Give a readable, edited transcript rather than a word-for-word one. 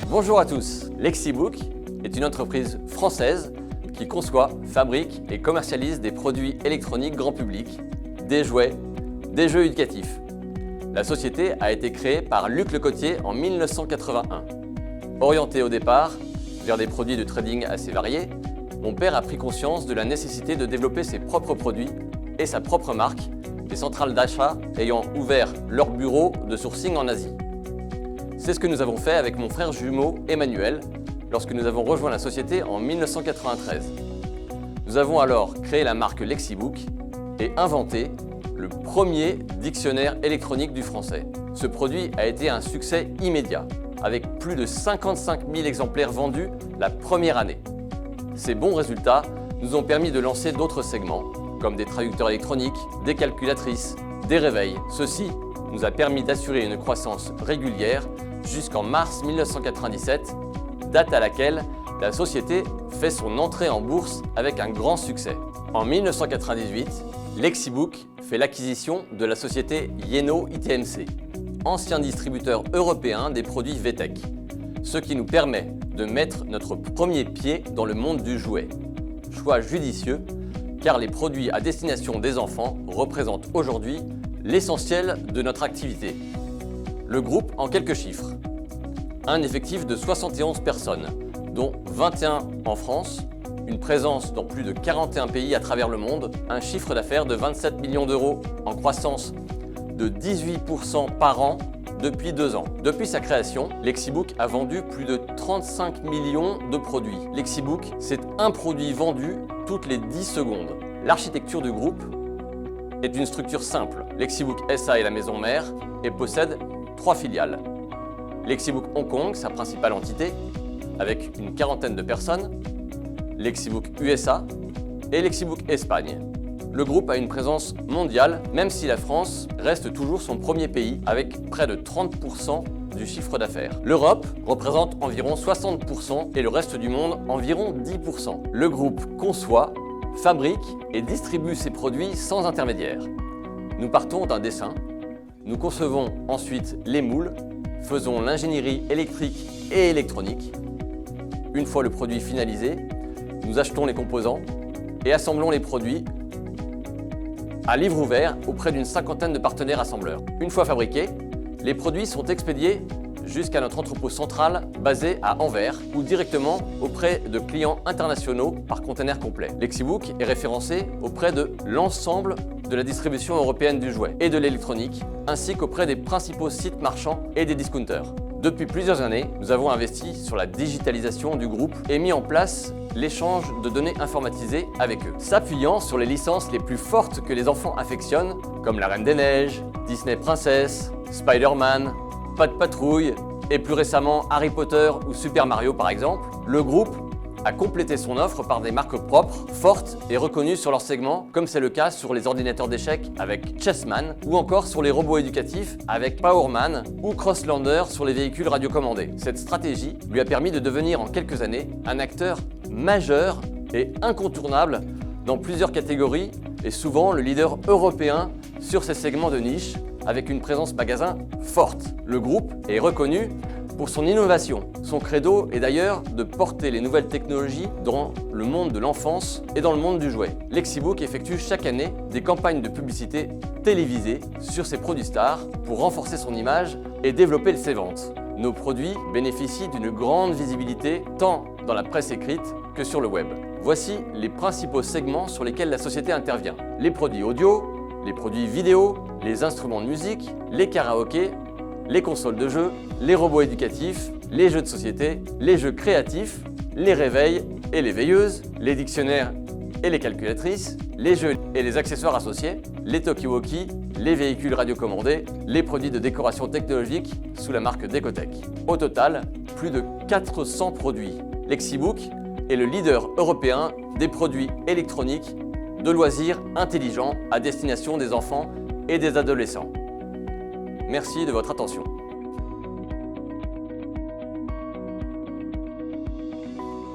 Bonjour à tous, Lexibook est une entreprise française qui conçoit, fabrique et commercialise des produits électroniques grand public, des jouets, des jeux éducatifs. La société a été créée par Luc Lecotier en 1981. Orienté au départ vers des produits de trading assez variés, mon père a pris conscience de la nécessité de développer ses propres produits et sa propre marque, les centrales d'achat ayant ouvert leur bureau de sourcing en Asie. C'est ce que nous avons fait avec mon frère jumeau Emmanuel lorsque nous avons rejoint la société en 1993. Nous avons alors créé la marque Lexibook et inventé le premier dictionnaire électronique du français. Ce produit a été un succès immédiat, avec plus de 55 000 exemplaires vendus la première année. Ces bons résultats nous ont permis de lancer d'autres segments, comme des traducteurs électroniques, des calculatrices, des réveils. Ceci nous a permis d'assurer une croissance régulière jusqu'en mars 1997, date à laquelle la société fait son entrée en bourse avec un grand succès. En 1998, Lexibook fait l'acquisition de la société Yeno ITMC, ancien distributeur européen des produits VTech, ce qui nous permet de mettre notre premier pied dans le monde du jouet. Choix judicieux, car les produits à destination des enfants représentent aujourd'hui l'essentiel de notre activité. Le groupe en quelques chiffres. Un effectif de 71 personnes, dont 21 en France, une présence dans plus de 41 pays à travers le monde, un chiffre d'affaires de 27 millions d'euros en croissance de 18% par an depuis 2 ans. Depuis sa création, Lexibook a vendu plus de 35 millions de produits. Lexibook, c'est un produit vendu toutes les 10 secondes. L'architecture du groupe est une structure simple. Lexibook SA est la maison mère et possède 3 filiales. Lexibook Hong Kong, sa principale entité, avec une quarantaine de personnes, Lexibook USA et Lexibook Espagne. Le groupe a une présence mondiale, même si la France reste toujours son premier pays, avec près de 30% du chiffre d'affaires. L'Europe représente environ 60% et le reste du monde environ 10%. Le groupe conçoit, fabrique et distribue ses produits sans intermédiaire. Nous partons d'un dessin, nous concevons ensuite les moules, faisons l'ingénierie électrique et électronique. Une fois le produit finalisé, nous achetons les composants et assemblons les produits à livre ouvert auprès d'une cinquantaine de partenaires assembleurs. Une fois fabriqués, les produits sont expédiés jusqu'à notre entrepôt central basé à Anvers ou directement auprès de clients internationaux par container complet. Lexibook est référencé auprès de l'ensemble de la distribution européenne du jouet et de l'électronique, ainsi qu'auprès des principaux sites marchands et des discounters. Depuis plusieurs années, nous avons investi sur la digitalisation du groupe et mis en place l'échange de données informatisées avec eux. S'appuyant sur les licences les plus fortes que les enfants affectionnent, comme La Reine des Neiges, Disney Princess, Spider-Man, Pat' Patrouille et plus récemment Harry Potter ou Super Mario par exemple, le groupe a complété son offre par des marques propres, fortes et reconnues sur leur segment, comme c'est le cas sur les ordinateurs d'échecs avec Chessman ou encore sur les robots éducatifs avec Powerman ou Crosslander sur les véhicules radiocommandés. Cette stratégie lui a permis de devenir en quelques années un acteur majeur et incontournable dans plusieurs catégories et souvent le leader européen sur ces segments de niche avec une présence magasin forte. Le groupe est reconnu pour son innovation. Son credo est d'ailleurs de porter les nouvelles technologies dans le monde de l'enfance et dans le monde du jouet. Lexibook effectue chaque année des campagnes de publicité télévisées sur ses produits stars pour renforcer son image et développer ses ventes. Nos produits bénéficient d'une grande visibilité tant dans la presse écrite que sur le web. Voici les principaux segments sur lesquels la société intervient. Les produits audio, les produits vidéo, les instruments de musique, les karaokés, les consoles de jeux, les robots éducatifs, les jeux de société, les jeux créatifs, les réveils et les veilleuses, les dictionnaires et les calculatrices, les jeux et les accessoires associés, les talkie-walkie, les véhicules radiocommandés, les produits de décoration technologique sous la marque Decotech. Au total, plus de 400 produits. Lexibook est le leader européen des produits électroniques de loisirs intelligents à destination des enfants et des adolescents. Merci de votre attention.